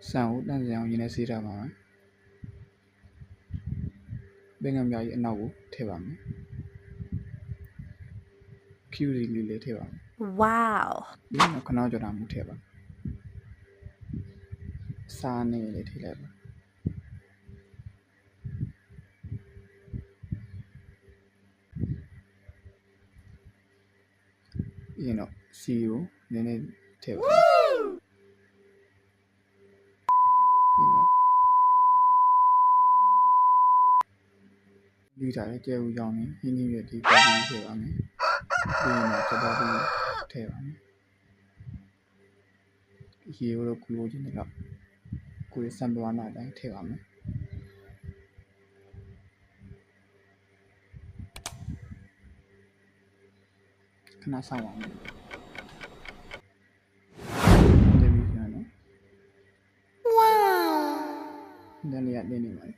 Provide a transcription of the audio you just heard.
ဆန်ကိုတန့်စင်အောင်ရင်းနဲ့ဆေးထားပါမယ်။ပင်ငံပြားကြီးအနောက်ကိုထည့်ပါမယ်။ဖြူစီလေးလည်းထည့်ပါမယ် Wow. ။ပြီးတော့ခဏကြော်တာမှုထည့်ပါ။စားနဲ့လည်းထည့်လိုက်ပါ။ပြီးတော့စီကိုနည်းနည်းထည့်ပါပြီးတော့လူထားတဲ့ကြဲဦးကြောင်းနဲ့ဟင်းသီးရွက်ဒီပေါ်ပြီးထည့်ပါမယ်ပြီးတော့ချက်သားပြီးထည့်ပါမယ်ရေကိုတော့ကူလို့ခြင်းတော့ကိုယ်စံပဝါနာအတိုင်းထည့်ပါမယ်ခဏဆောင်းပါမယ်ဒီပြီးပြန်တော့ Wow. ဒါလေးကတင်းနေပါတယ်